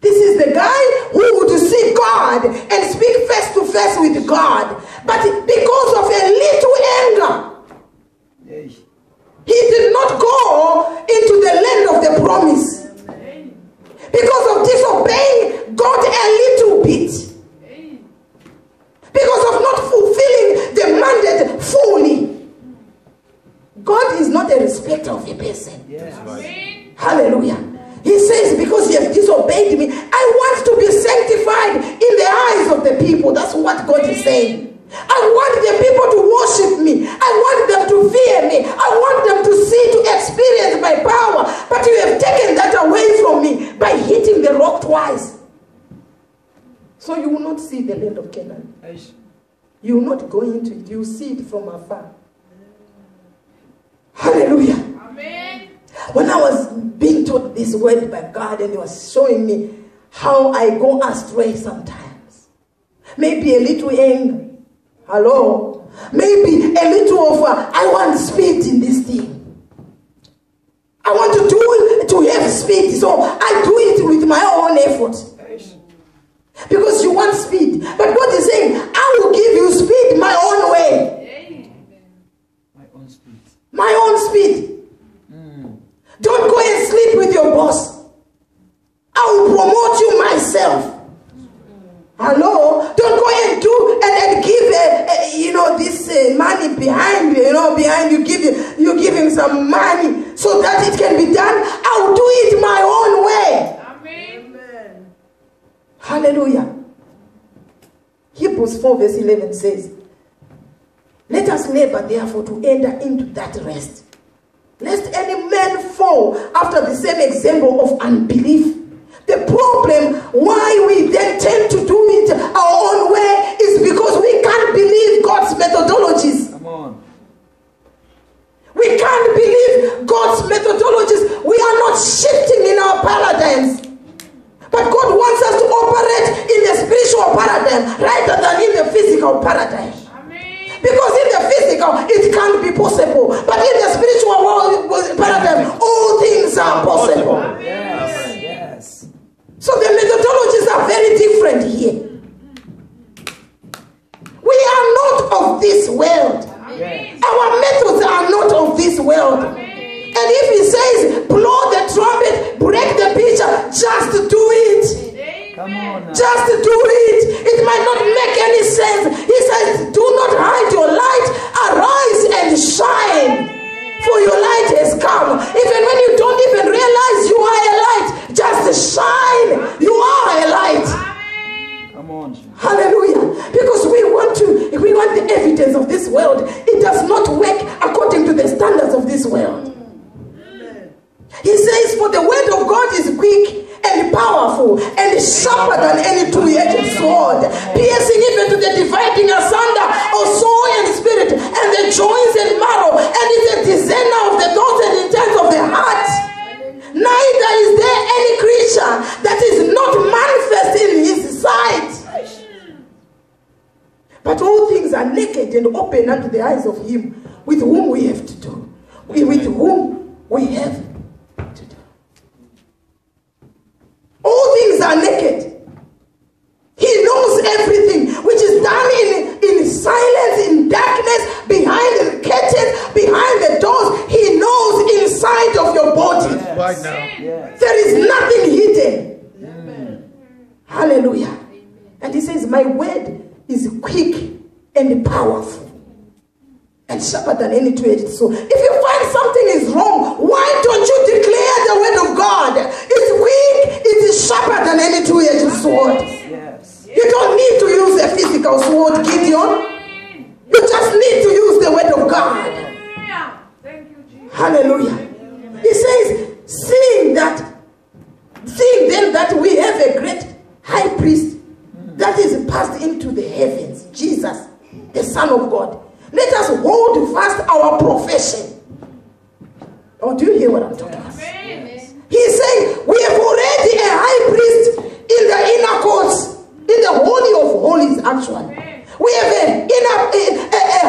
This is the guy who would see God and speak face to face with God. But because of a little anger, he did not go into the land of the promise. Because of disobeying God a little bit. Because of not fulfilling the mandate fully. God is not a respecter of a person. Yes. Right. Hallelujah. He says, because you have disobeyed me, I want to be sanctified in the eyes of the people. That's what God is saying. I want the people to worship me. I want them to fear me. I want them to see, to experience my power. But you have taken that away from me by hitting the rock twice. So you will not see the land of Canaan. You will not go into it. You will see it from afar. Hallelujah. Amen. When I was being taught this word by God, and He was showing me how I go astray sometimes. Maybe a little anger. Hello? Maybe a little of I want speed in this thing. I want to have speed, so I do it with my own effort. Because you want speed. But God is saying, I will give you speed my own way. My own speed. My own speed. Don't go and sleep with your boss. I will promote you myself. Hello? Don't go and do and give this money behind behind you. You give him some money so that it can be done. I will do it my own way. Amen. Hallelujah. Hebrews 4 verse 11 says, let us labor therefore to enter into that rest, lest any man fall after the same example of unbelief. The problem why we then tend to do it our own way is because we can't believe God's methodologies. Come on. We can't believe God's methodologies. We are not shifting in our paradigms. But God wants us to operate in the spiritual paradigm rather than in the physical paradigm. Amen. Because in the physical, it can't be possible. But in the spiritual world paradigm, all things are possible. Amen. Yes. So the methodologies are very different here. We are not of this world. Amen. Our methods are not of this world. Amen. And if He He says, for the word of God is quick and powerful and sharper than any two-edged sword, piercing even to the dividing asunder of soul and spirit and the joints and marrow, and is a discerner of the thoughts and intents of the heart. Neither is there any creature that is not manifest in his sight. But all things are naked and open unto the eyes of him with whom we have to do. With whom we have to do. All things are naked. He knows everything which is done in silence, in darkness, behind the curtains, behind the doors. He knows inside of your body. Yes. Right now. Yes. There is nothing hidden. Amen. Hallelujah. And he says, my word is quick and powerful and sharper than any two-edged sword. If you find something is wrong, why don't you declare the word of God? It's quick, it is sharper than any two-edged sword. Yes. You don't need to use a physical sword, Gideon. You just need to use the word of God. Thank you, Jesus. Hallelujah. He says, seeing then that we have a great high priest that is passed into the heavens, Jesus, the Son of God, let us hold fast our profession. Oh, do you hear what I'm talking about? He's saying we have already a high priest in the inner courts, in the Holy of Holies, actually. We have a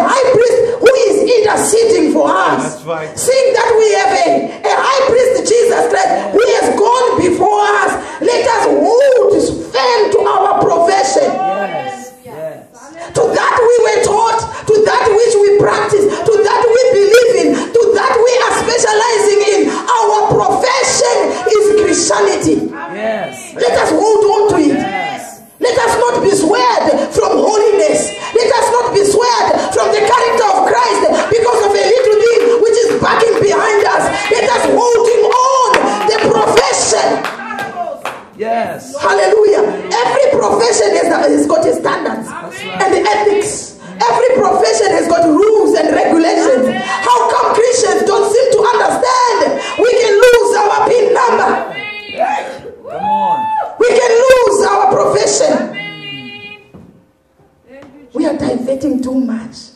high priest who is interceding for us. That's right. Seeing that we have a high priest, Jesus Christ, who has gone before us, let us hold firm to our profession. Yes. Yes. To that we were taught, to that which we practice, to that we believe in, to that we are specializing in. Our profession is Christianity. Yes. Let us hold on to it. Yes. Let us not be swayed from holiness. Let us not be swayed from the character of Christ because of a little thing which is backing behind us. Let us hold him on the profession. Yes. Hallelujah. Every profession has got a standards and ethics. Every profession has got rules and regulations. How come Christians don't seem to understand? We can lose our PIN number. Come on. We can lose our profession. We are diverting too much.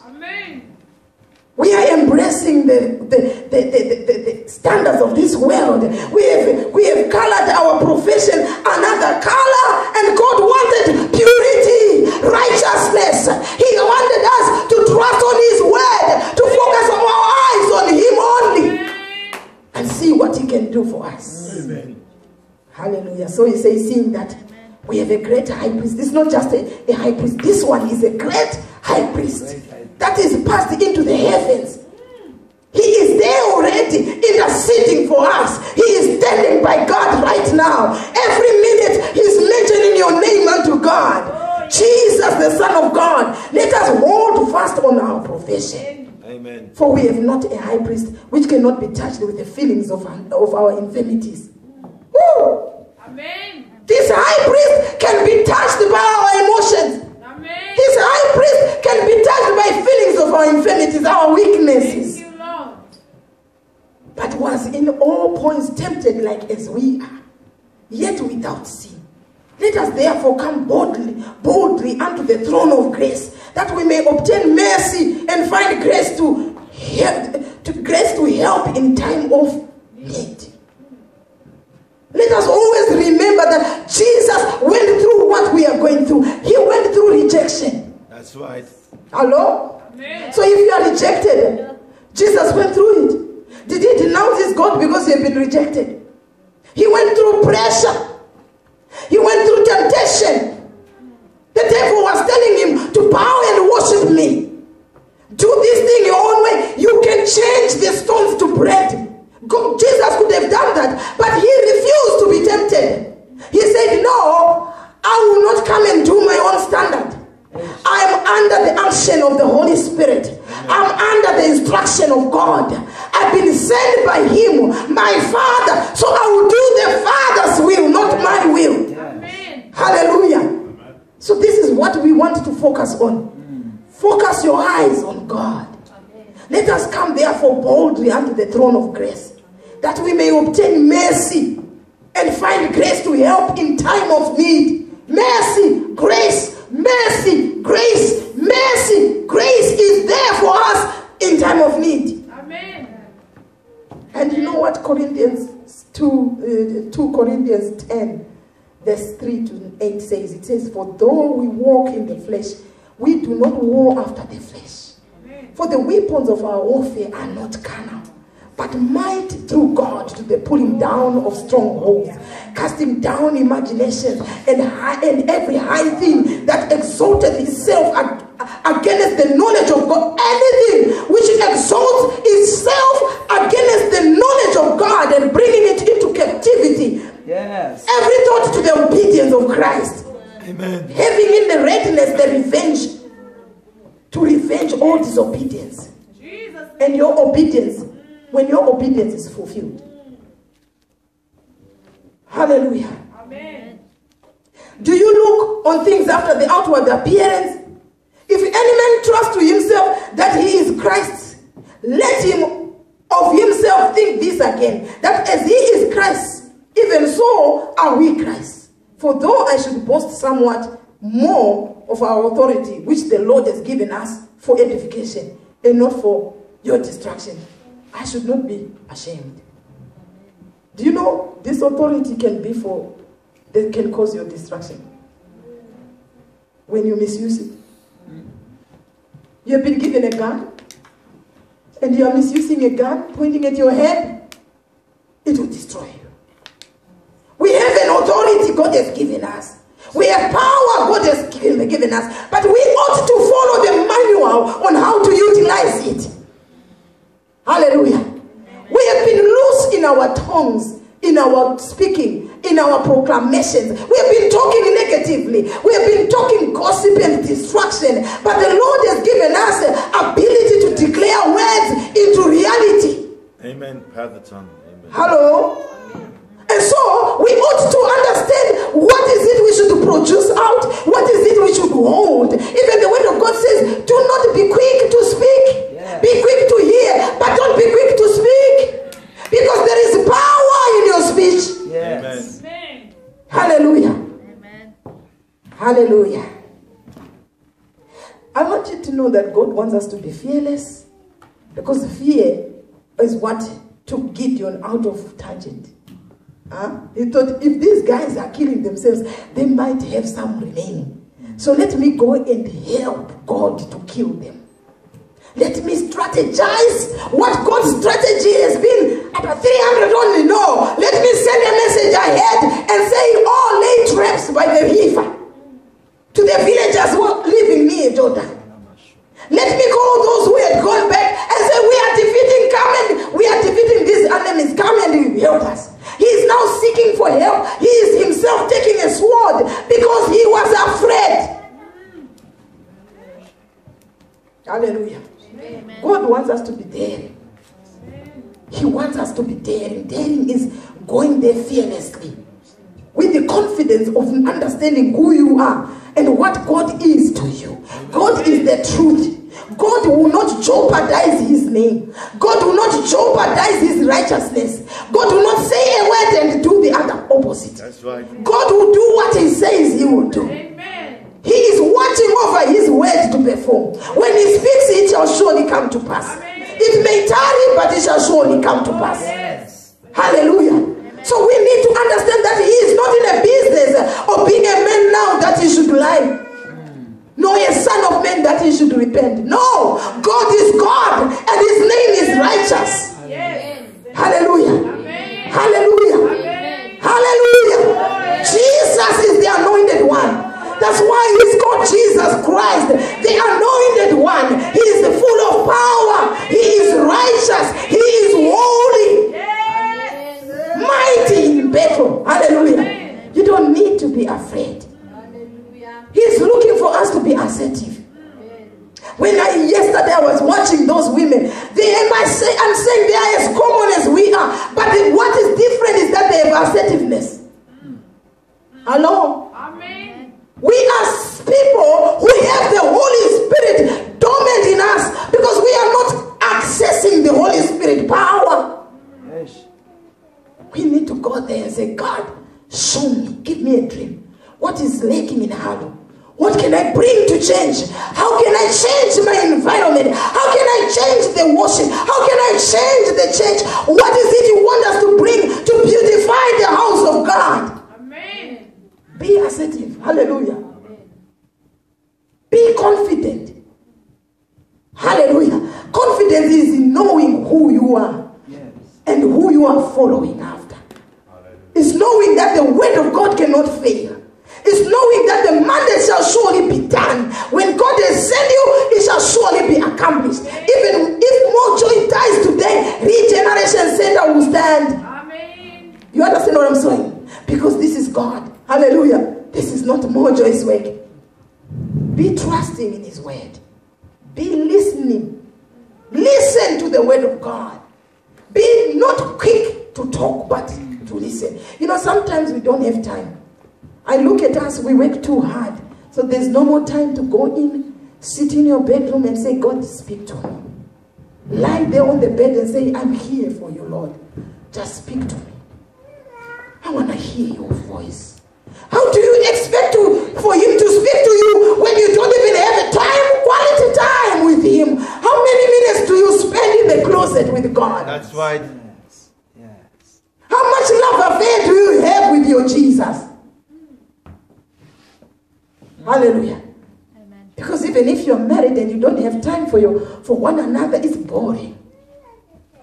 We are embracing the standards of this world. We have colored our profession another color, and God wanted purity, righteousness. He wanted us to trust on his word, to focus our eyes on him only, and see what he can do for us. Amen. Hallelujah. So he says, seeing that we have a great high priest. This is not just a high priest. This one is a great high priest that is passed into the heavens. He is there already, interceding for us. He is standing by God right now. Every minute he's mentioning your name unto God. Jesus, the Son of God. Let us hold fast on our profession. Amen. For we have not a high priest which cannot be touched with the feelings of our infirmities. Woo! Amen. This high priest can be touched by our emotions. Amen. This high priest can be touched by feelings of our infirmities, our weaknesses. Thank you, Lord. But was in all points tempted like as we are, yet without sin. Let us therefore come boldly unto the throne of grace, that we may obtain mercy and find grace to help in time of need. Let us always remember that Jesus went through what we are going through. He went through rejection. That's right. Hello? Amen. So if you are rejected, Jesus went through it. Did he denounce his God because he had been rejected? He went through pressure. He went through temptation. The devil was telling him to bow and worship me. Do this thing your own way. You can change the stones to bread. Jesus could have done that, but he refused to be tempted. He said, no, I will not come and do my own standard. I am under the unction of the Holy Spirit. I'm under the instruction of God. I've been sent by him, my Father. So I will do the Father's will, not my will. Amen. Hallelujah. So this is what we want to focus on. Focus your eyes on God. Let us come therefore boldly unto the throne of grace, that we may obtain mercy and find grace to help in time of need. Mercy, grace, mercy, grace, mercy, grace is there for us in time of need. Amen. And you know what Corinthians 2 Corinthians 10 verse 3 to 8 says? It says, for though we walk in the flesh, we do not war after the flesh. Amen. For the weapons of our warfare are not carnal, but might through God to the pulling down of strongholds, casting down imaginations and every high thing that exalted itself against the knowledge of God. Anything which exalts itself against the knowledge of God and bringing it into captivity. Yes. Every thought to the obedience of Christ. Amen. Having in the readiness the revenge, to revenge all disobedience. Jesus. And your obedience, when your obedience is fulfilled. Hallelujah. Amen. Do you look on things after the outward appearance? If any man trusts to himself that he is Christ, let him of himself think this again, that as he is Christ, even so are we Christ. For though I should boast somewhat more of our authority, which the Lord has given us for edification and not for your destruction, I should not be ashamed. Do you know this authority can be that can cause your destruction when you misuse it? You have been given a gun and you are misusing a gun, pointing at your head, it will destroy you. We have an authority God has given us. We have power God has given us, but we ought to follow the manual on how to utilize it. Hallelujah. We have been loose in our tongues, in our speaking, in our proclamations. We have been talking negatively. We have been talking gossip and destruction. But the Lord has given us the ability to declare words into reality. Amen. Pathaton. Amen. Hello? And so we ought to understand what is it we should produce out, what is it we should hold. Even the word of God says, do not be quick to speak. Yes. Be quick to hear, but don't be quick to speak. Because there is power in your speech. Yes. Amen. Hallelujah. Amen. Hallelujah. I want you to know that God wants us to be fearless, because fear is what took Gideon out of tangent. He thought, if these guys are killing themselves, they might have some remaining. So let me go and help God to kill them. Let me strategize what God's strategy has been. About 300 only, no. Let me send a message ahead and say, oh, lay traps by the river to the villagers who are living near Jordan. Let me call those who had gone back and say, we are defeating these enemies. Come and help us. He is now seeking for help. He is himself taking a sword because he was afraid. Hallelujah. Amen. God wants us to be daring. He wants us to be daring. Daring is going there fearlessly, with the confidence of understanding who you are and what God is to you. God is the truth. God will not jeopardize his name. God will not jeopardize his righteousness. God will not say a word and do the other opposite. That's right. God will do what he says he will do. Amen. He is watching over his word to perform. When he speaks, it shall surely come to pass. Amen. It may tarry, but it shall surely come to pass. Yes. Hallelujah. So we need to understand that he is not in a business of being a man now that he should lie, nor a son of man that he should repent. No, God is God and his name is righteous. Yes. Hallelujah. Amen. Hallelujah. Amen. Hallelujah. Jesus is the anointed one. That's why he's called Jesus Christ, the anointed one. He is full of power. He is righteous. He is holy. Yes. Mighty in battle. Hallelujah. Amen. You don't need to be afraid. Hallelujah. He's looking for us to be assertive. Yesterday I was watching those women. I'm saying they are as common as we are. But what is different is that they have assertiveness. Hello? Amen. We are people who have the Holy Spirit dormant in us because we are not accessing the Holy Spirit power. Yes. We need to go there and say, God, show me, give me a dream. What is lacking in Harlow? What can I bring to change? How can I change my environment? How can I change the worship? How can I change the church? What is it you want us to bring to beautify the house of God? Amen. Be assertive. Hallelujah. Be confident. Hallelujah. Confidence is in knowing who you are and who you are following after. It's knowing that the word of God cannot fail. It's knowing that the mandate shall surely be done. When God has sent you, it shall surely be accomplished. Even if more joy dies today, Regeneration Center will stand. Amen. You understand what I'm saying? Because this is God. Hallelujah. This is not more joy's work. Be trusting in his word. Be listening. Listen to the word of God. Be not quick to talk, but to listen. You know, sometimes we don't have time. I look at us, we work too hard. So there's no more time to go in, sit in your bedroom and say, God, speak to me. Lie there on the bed and say, I'm here for you, Lord. Just speak to me. I want to hear your voice. How do you expect for him to speak to you when you don't even have a quality time with him? How many minutes do you spend in the closet with God? That's right. Yes. Yes. How much love affair do you have with your Jesus? Hallelujah. Amen. Because even if you're married and you don't have time for one another, it's boring.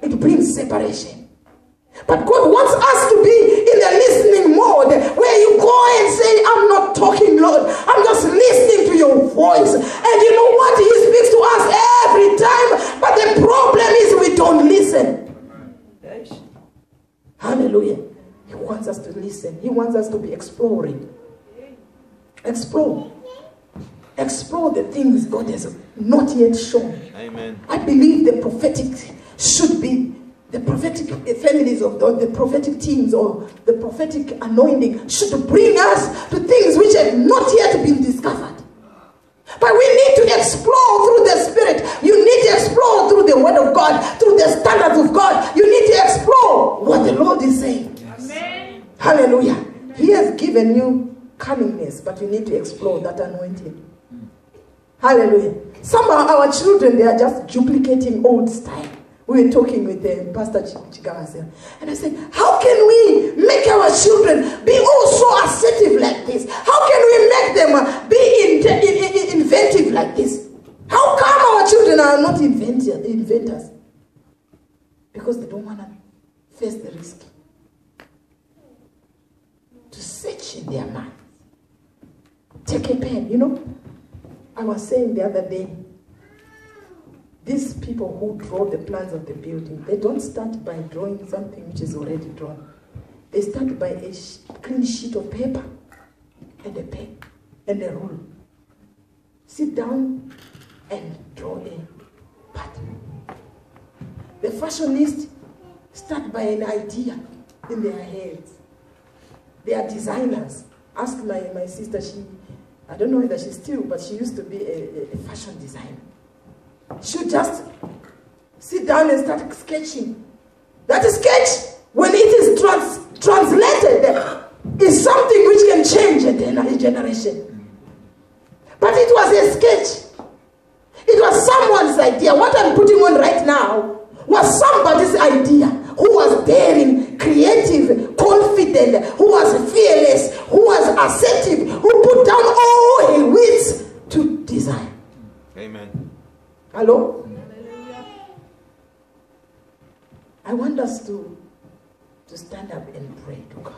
It brings separation. But God wants us to be in the listening mode where you go and say, I'm not talking, Lord. I'm just listening to your voice. And you know what? He speaks to us every time. But the problem is we don't listen. Yes. Hallelujah. He wants us to listen. He wants us to be exploring. Explore. Explore the things God has not yet shown. Amen. I believe the prophetic should be, the prophetic families of God, the prophetic teams or the prophetic anointing should bring us to things which have not yet been discovered. But we need to explore through the Spirit. You need to explore through the Word of God, through the standards of God. You need to explore what the Lord is saying. Amen. Hallelujah. He has given you cunningness, but you need to explore that anointing. Hallelujah. Some of our children, they are just duplicating old style. We were talking with Pastor Chigawase, and I said, how can we make our children be also assertive like this? How can we make them be inventive like this? How come our children are not inventors? Because they don't want to face the risk. To search in their mind. Take a pen, you know. I was saying the other day, these people who draw the plans of the building, they don't start by drawing something which is already drawn. They start by a clean sheet of paper and a pen and a rule. Sit down and draw a pattern. The fashionists start by an idea in their heads. They are designers. Ask my sister, I don't know whether she's still, but she used to be a fashion designer. She would just sit down and start sketching. That sketch, when it is translated, is something which can change a generation. But it was a sketch. It was someone's idea. What I'm putting on right now was somebody's idea, who was daring, creative, confident, who was fearless, who was assertive, who put down all his wits to design. Amen. Hello? I want us to stand up and pray to God.